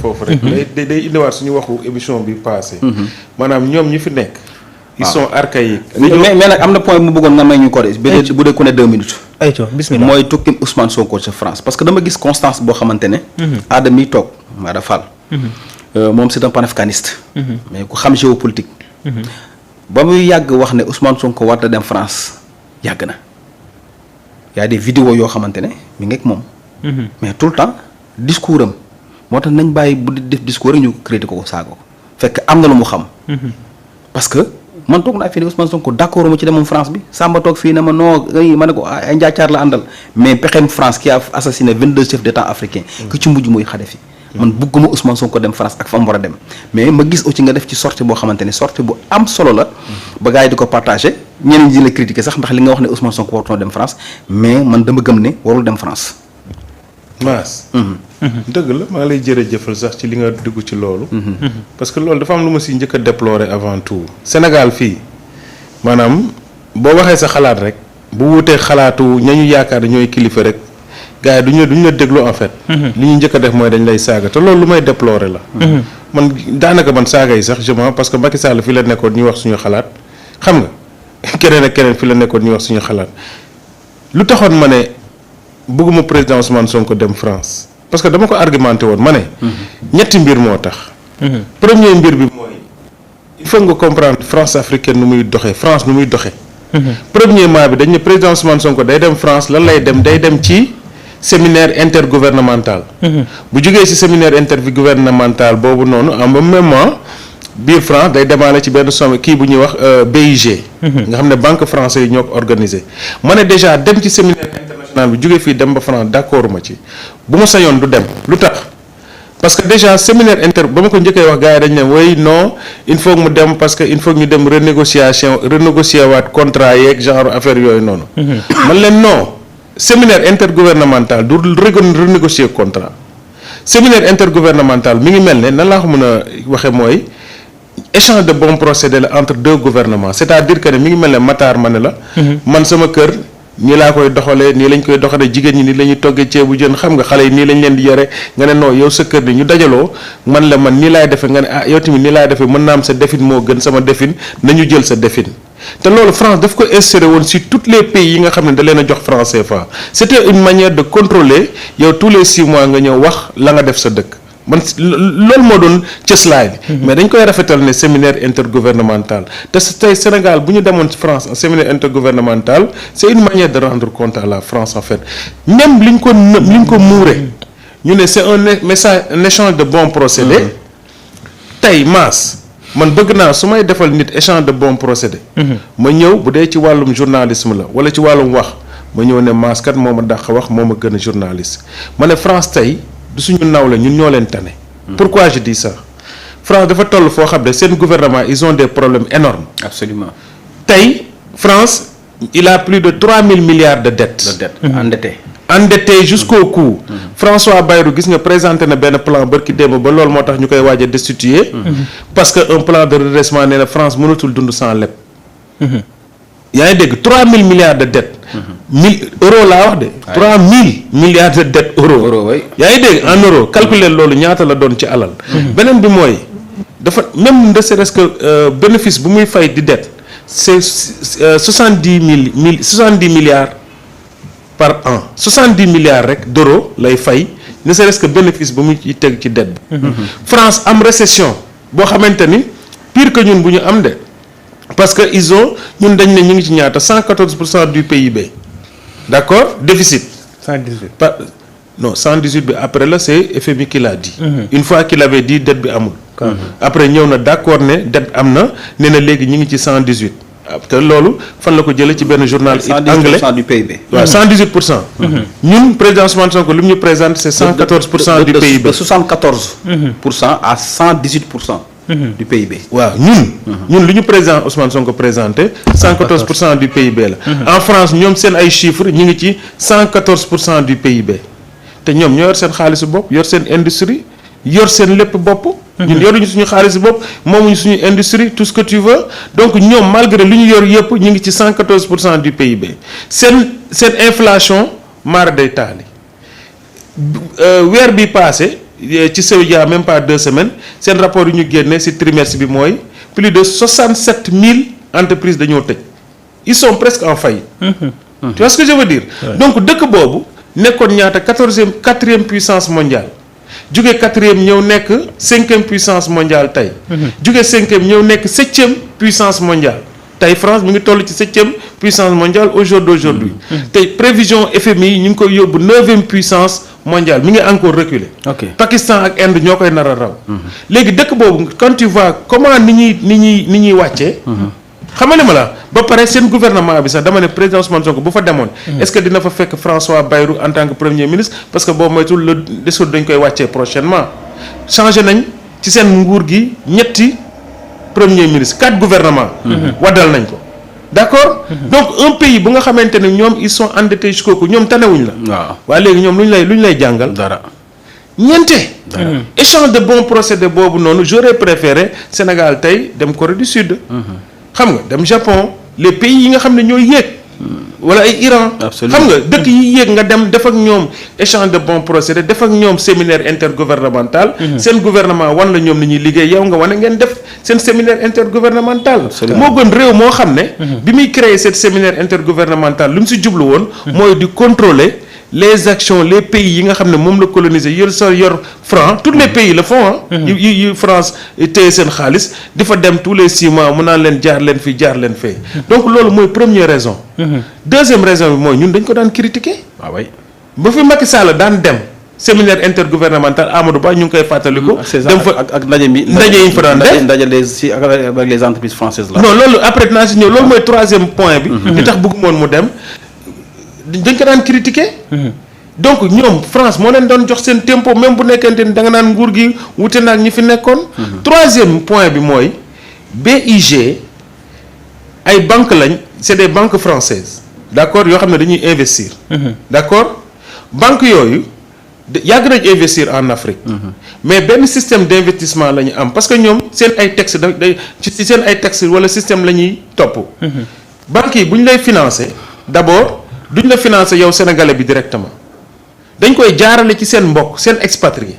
foofu rek. day indiwaat suñu waxu émission bi passé. maanaam ñoom ñi fi nekk. ils sont archaïques. mais nag am na point mu bëggoon nga may ñu ko de. bu dee ku ne 2 minutes. ayca bismillah mooy tukkim Ousmane Sonko ca France parce que dama gis constance boo xamante ne. Adama mi toog Maada Fall. moom c'est un panafricaniste. mais ku xam géopolitique. ba muy yàgg wax ne Ousmane Sonko war na dem France yàgg na. y a des vidéos yoo xamante ne mi ngi ak moom. mais tout le temps discours am moo tax nañ bàyyi bu def discours rek ñu critiqué ko saaga ko fekk am na lu mu xam. parce que man toog naa fii ne Ousmane Sonko d'accord ma ci demoon France bi Samba toog fii ne ma non ma ne ko ay njaacaar la àndal mais pexeem France qui a assassiné 22 chefs d'État africains. ku ci mujj mooy Kadhafi. man bugguma Ousmane Sonko dem France ak fa mu war a dem mais ma gis aussi nga def ci sortie boo xamante ne sortie bu am solo la. ba gars yi di ko partagé ñeneen ñi la critiqué sax ndax li nga wax ne Ousmane Sonko warutoon dem France mais man dama gëm ne warul dem France. Mass. dëgg la maa lay jërëjëfal sax ci li nga dugg ci loolu. parce que loolu dafa am lu ma si njëkk a déplorer avant tout. Sénégal fii maanaam boo waxee sa xalaat rek bu wutee xalaatu ñañu yaakaar ne ñooy kilifa rek gars yi duñu la déglu en fait. li ñu njëkk a def mooy dañ lay saaga te loolu lu may déplorer la. man daanaka man saaga yi sax je parce que Macky Sall fi la nekkoon ñuy wax suñu xalaat xam nga keneen ak keneen fi la nekkoon ñuy wax suñu xalaat lu taxoon ma ne. bëgguma président Ousmane Sonko dem France parce que dama ko argumenté woon ma ne. ñetti mbir moo tax. premier mbir bi mooy il faut nga comprendre France africaine nu muy doxee France nu muy doxee. premièrement bi dañ ne président Ousmane Sonko day dem France lan lay dem day dem ci séminaire intergouvernemental. bu jógee ci séminaire intergouvernemental boobu noonu en même moment biir France day demaale ci benn sommet kii bu ñuy wax BIG. nga xam ne banque français yi ñoo ko organisé ma ne déjà dem ci séminaire international bi jógee fii dem ba France d'accord ma ci bu ma sañoon du dem lu tax parce que déjà séminaire ba ma ko njëkkee wax gars yi dañ ne way non il faut mu dem parce que il faut ñu dem renégocier waat contrat yeeg genre affaire yooyu noonu. man leen non séminaire intergouvernemental du renégocier contrat séminaire intergouvernemental mi ngi mel ne nan laa ko mën a waxee mooy. échange de bons procédés la entre deux gouvernements c'est-à-dire que ne mi ngi mel ne Matar ma ne la. man sama kër nii laa koy doxalee nii lañ koy doxalee jigéen ñi nii la ñuy toggee ceebu jën xam nga xale yi nii lañ leen di yore nga ne non yow sa kër ni ñu dajaloo man la man nii laay defee nga ne ah yow tamit nii laay defee mën naa am sa defin moo gën sama defin nañu jël sa defin te loolu France daf ko instauré woon sur tous les pays yi nga xam ne da leen a jox franc CFA c'était une manière de contrôler yow tous les 6 mois nga ñëw wax la nga def sa dëkk. man loolu moo doon cëslaay bi mais dañ koy rafetal ne séminaire intergouvernemental te tey Sénégal bu ñu demoon ci France un séminaire intergouvernemental c'est une manière de rendre compte à la France en fait même li ñu ko muure ñu ne c'est un message un échange de bons procédés tey Mass man bëgg naa su may defal nit échange de bons procédés ma ñëw bu dee ci wàllum journalisme la wala ci wàllum wax ma ñëw ne Mass kat moo ma dàq wax moo ma gën a journaliste ma ne France tey du suñu nawle ñun ñoo leen tane. pourquoi je dis ça France dafa toll foo xam ne seen gouvernement ils ont des problèmes énormes. absolument tey France il a plus de 3000 milliards de dettes. endetté jusqu'au cou. François Bayrou gis nga présenté na benn plan barki démb ba loolu moo tax ñu koy waaj a destituer. parce que un plan de redressement nee na France mënatul dund sans leb. yaa ngi dégg 3000 milliards de dettes. 1000 euros laa wax de. 3000 milliards de dettes euros. yaa ngi dégg en euros calculer loolu ñaata la doon ci alal. beneen bi mooy dafa même ne serait-ce que bénéfice bu muy fay di dette c'est 70 milliards par an 70 milliards rek d'euros lay fay ne serait-ce que bénéfice bu muy ci teg ci dette bi. France am récession boo xamante ni pire que ñun bu ñu am de. parce que ils ont ñun dañ ne ñu ngi ci ñaata 114% du PIB d'accord déficit. 118 non 118 bi après la c'est FMI qui l'a dit. une fois qu'il avait dit dette bi amul. après ñëw na d'accord ne dette am na nee na léegi ñu ngi ci 118. te loolu fan la ko jëlee ci benn journal anglais 110% du PIB. waaw 118%. ñun président Ousmane Sonko lu mu ñu présente c'est 114% du PIB. de 74% à 118%. du PIB. waaw ñun lu ñu président Ousmane Sonko présenté 114% du PIB la. en France ñoom seen ay chiffres ñu ngi ci 114% du PIB te ñoom ñoo yor seen xaalisu bopp yor seen industrie yor seen lépp bopp. ñun yoruñu suñu xaalisu bopp moomuñu suñu industrie tout ce que tu veux donc ñoom malgré lu ñu yor yëpp ñu ngi ci 114% du PIB seen inflation mara day taali weer bi passé ci Séoudia même pas 2 semaines seen rapport yu ñu génnee ci trimestre bi mooy plus de 67 000 entreprises dañoo tëj ils sont presque en faillite. Tu vois ce que je veux dire. Donc dëkk boobu nekkoon ñaata 4e puissance mondiale jóge 4e ñëw nekk 5e puissance mondiale tey. jóge 5e ñëw nekk 7e puissance mondiale. tey France mi ngi toll ci 7e puissance mondiale au jour d'aujourd'hui. tey prévision FMI yi ñu ngi koy yóbbu 9e puissance mondiale mi ngi encore reculer. Pakistan ak Inde ñoo koy nar a raw. léegi dëkk boobu quand tu vois comment ni ñuy wàccee. xamale ma la ba pare seen gouvernement bi sax dama ne président Ousmane Sonko bu fa demoon. est-ce que dina fa fekk François Bayrou en tant que premier ministre parce que boobu moytul le discours dañ koy wàccee prochainement changé nañ ci seen nguur gi ñetti premier ministre 4 gouvernements. waddal nañ ko d'accord. donc un pays bu nga xamante ne ñoom ils sont endettés jusqu'au cou ñoom tanewuñ la. waaw waaye léegi ñoom lu ñu lay jàngal. dara ñeente. échange de bons procédés boobu noonu j'aurais préféré Sénégal tey dem Corée du Sud. xam nga dem Japon les pays yi nga xam ne ñooy yéeg. wala ay Iran. xam nga dëkk yi yéeg nga dem def ak ñoom échange de bons procédés def ak ñoom séminaire intergouvernemental. seen gouvernement wan la ñoom ni ñuy liggéey yow nga wane ngeen def seen séminaire intergouvernemental. moo gën réew moo xam ne. bi muy créer cette séminaire intergouvernemental lu mu si jublu woon. mooy di contrôler les actions les pays yi nga xam ne moom la coloniser yor franc tous les pays le font yu France téye seen xaalis di fa dem tous les 6 mois mu naan leen jaar leen fii jaar leen fee. donc loolu mooy première raison. deuxième raison bi mooy ñun dañ ko daan critiquer. waaw waay ba fi Macky Sall daan dem séminaire intergouvernemental Amadou Ba ñu ngi koy fàttaliku. dem fa ak ndaje mi ndaje yi ñu fa daan def ndaje avec les entreprises françaises là. non loolu après dinaa si ñëw loolu mooy 3e point bi. li tax bëggu moon mu dem. dañ ko daan critiquer. donc ñoom France moo leen doon jox seen tempo même bu nekkente ni da nga naan nguur gi wute naag ñi fi nekkoon. 3e point bi mooy BIG ay banques lañ c'est des banques françaises d'accord yoo xam ne dañuy investir. d'accord banques yooyu yàgg nañ investir en Afrique. mais benn système d'investissement la ñu am parce que ñoom seen ay textes ci seen ay textes wala système la ñuy topp. banques yi bu ñu lay financer d'abord. duñ la financer yow sénégalais bi directement dañ koy jaarale ci seen mbokk seen expatrié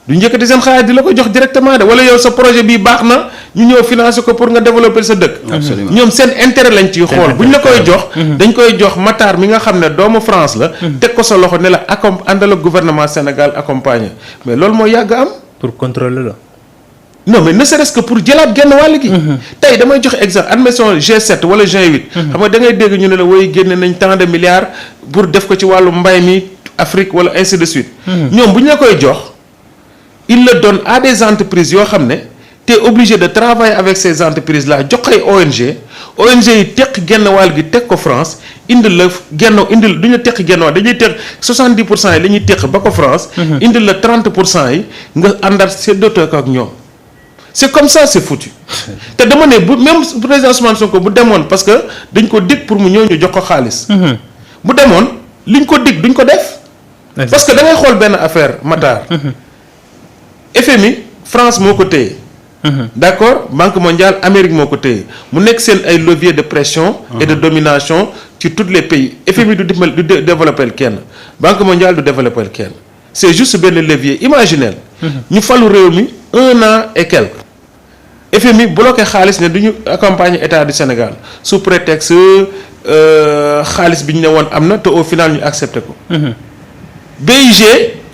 du njëkkati seen xaalis di la ko jox directement de wala yow sa projet bii baax na ñu ñëw financer ko pour nga développer sa dëkk. absolument ñoom seen intérêt lañ ciy xool buñ la koy jox. dañ koy jox Matar mi nga xam ne doomu France la. teg ko sa loxo ne la àndal ak gouvernement Sénégal accompagner mais loolu moo yàgg am. pour contrôler la. non mais ne serait-ce que pour jëlaat genn wàll gi. tey damay joxe exemple admettons G7 wala G8. xam nga da ngay dégg ñu ne la woy génne nañ tant de milliards pour def ko ci wàllu mbay mi Afrique wala ainsi de suite. ñoom bu ñu la koy jox il le donne à des entreprises yoo xam ne tu es obligé de travailler avec ces entreprises là jox ay ONG yi teq genn wàll gi teg ko France indil la indil du ñu teq genn wàll dañuy teq 70% yi la ñuy teq ba ko France. indil la 30% yi nga àndaat séddotoo ko ak ñoom. c'est comme ça c'est foutu te dama ne bu même président Ousmane Sonko bu demoon parce que dañ ko dig pour mu ñëw ñu jox ko xaalis. bu demoon liñ ko dig duñ ko def. parce que da ngay xool benn affaire Matar. FMI France moo ko téye. d'accord Banque mondiale Amérique moo ko téye mu nekk seen ay levier de pression. et de domination ci tous les pays FMI du développer kenn Banque mondiale du développer kenn c'est juste benn levier imaginel. ñu falu réew mi 1 an et quelques FMI bloqué xaalis ne du ñu accompagner état du Sénégal sous prétexte xaalis bi ñu ne woon am na te au final ñu accepté ko. BIG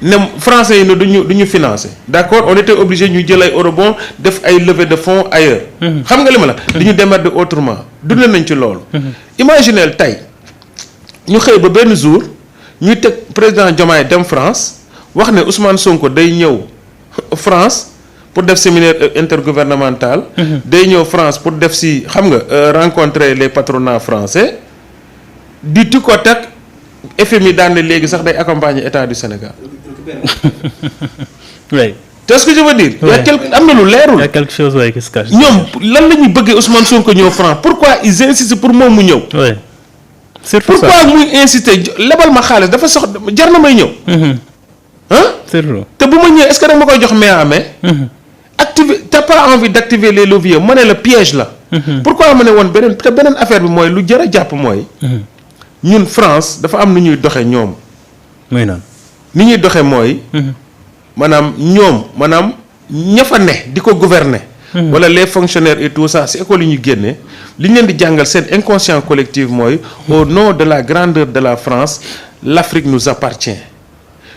ne français yi ne du ñu financer d'accord on était obligé ñu jël ay eurobond def ay levée de fonds ailleurs. xam nga li ma la. di ñu démerder autrement dund nañ ci loolu. imaginez tey ñu xëy ba benn jour ñuy teg président Diomaye dem France wax ne Ousmane Sonko day ñëw France. pour def séminaire intergouvernemental. day ñëw France pour def si xam nga rencontrer les patronats français di tu ko teg FMI daan ne léegi sax day accompagner état du Sénégal. oui. c'est ce que je veux dire. oui. am na lu leerul. y a quelque chose qui se cache. ñoom lan la ñuy bëggee Ousmane Sonko ñëw France pourquoi ils insistent pour moom mu ñëw. oui surtout ça pourquoi muy insister lebal ma xaalis dafa jar na may ñëw. surtout te bu ma ñëwee est-ce que da ma koy jox main à main. t'as pas envie d'activer les leviers ma ne la piège la. pourquoi ma ne woon beneen affaire bi mooy lu jar a jàpp mooy. ñun France dafa am nu ñuy doxe ñoom. muy naan ni ñuy doxe mooy. maanaam ñoom maanaam ña fa ne di ko gouverner. wala les fonctionnaires et tout ça si école yi ñu génnee li ñu leen di jàngal seen inconscient collectif mooy au nom de la grandeur de la France l'Afrique nous appartient.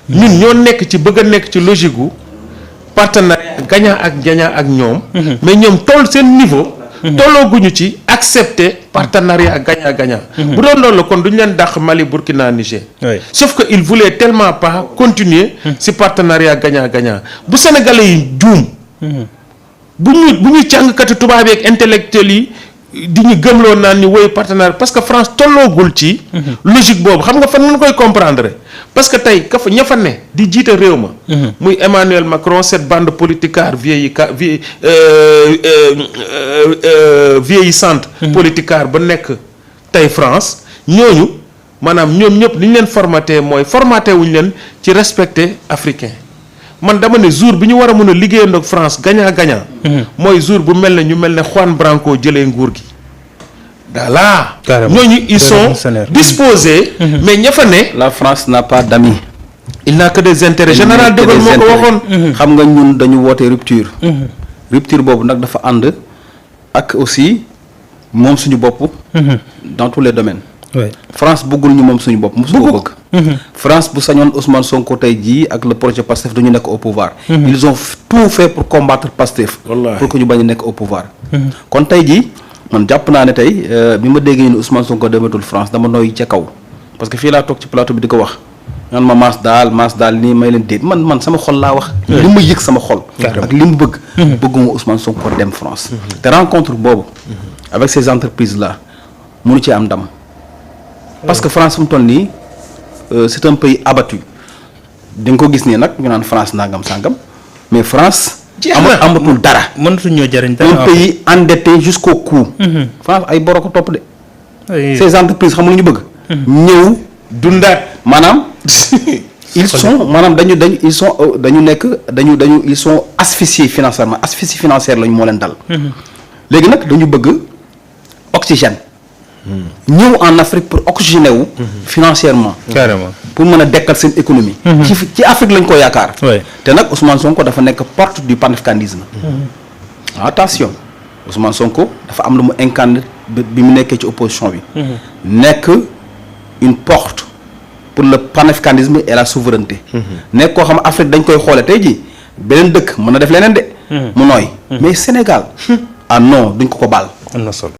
ñun ñoo nekk ci bëgg a nekk ci logique gu partenariat gagnant ak ñoom. mais ñoom toll seen niveau. tollooguñu ci accepter partenariat gagnant. bu doon loolu la kon duñu leen dàq Mali Burkina Niger. sauf que il voulait tellement pas continuer ci partenariat gagnant bu sénégalais yi juum. bu ñu càngkati tubaab yi ak intellectuels yi di ñu gëmloo naan ni woy partenaire parce que France tolloogul ci. logique boobu xam nga fan nga koy comprendre parce que tey ka fa ña fa ne di jiite réew ma. muy Emmanuel Macron cette bande politicard vieillissante. politicard ba nekk tey France ñooñu maanaam ñoom ñëpp li ñu leen formaté mooy formaté wuñu leen ci respecter africain. man dama ne jour bi ñu war a mën a liggéeyandoo ak France gagnant. mooy jour bu mel ne ñu mel ne Juan Branco jëlee nguur gi. voilà. ñooñu ils sont disposés. mais ña fa ne. la France n'a pas d'amis. il n'a que des intérêts. général de Gaulle moo ko waxoon. xam nga ñun dañu woote rupture. rupture boobu nag dafa ànd ak aussi moom suñu bopp. dans tous les domaines. France bëggul ñu moom suñu bopp mosu ko bëgg. France bu sañoon Ousmane Sonko tey jii ak le projet Pastef dañu nekk au pouvoir. ils ont tout fait pour combattre Pastef. pour que ñu bañ a nekk au pouvoir. kon tey jii man jàpp naa ne tey bi ma déggee ni Ousmane Sonko dematul France dama nooy ca kaw parce que fii laa toog ci plateau bi di ko wax naan ma maas daal nii may leen déet man sama xol laa wax. li ma yëg sama xol. ak li mu bëgg. bëgguma Ousmane Sonko dem France. te rencontre boobu. avec ces entreprises là mënu ci am ndam. parce que France fu mu toll nii c'est un pays abattu di nga ko gis nii nag ñu naan France nangam sangam mais France. amatul dara. mënatuñ ñoo jëriñ dara. un pays endetté jusqu'au cou. France ay boro ko topp de. ces entreprises xam nga lu ñu bëgg. ñëw dundaat maanaam. ils sont maanaam ils sont asphyxiés financièrement asphyxie financière lañu moo leen dal. léegi nag dañu bëgg oxygène. ñëw en Afrique pour oxygéner wu. financièrement. carrément pour mën a dekkal seen économie. ci Afrique lañ ko yaakaar. te nag Ousmane Sonko dafa nekk porte du panafricanisme. attention Ousmane Sonko dafa am lu mu incarné bi mu nekkee ci opposition bi. nekk une porte pour le panafricanisme et la souveraineté. nekk koo xam Afrique dañ koy xoole tey jii beneen dëkk mën na def leneen de. mu nooy mais Sénégal. ah non duñ ko baal. am na solo.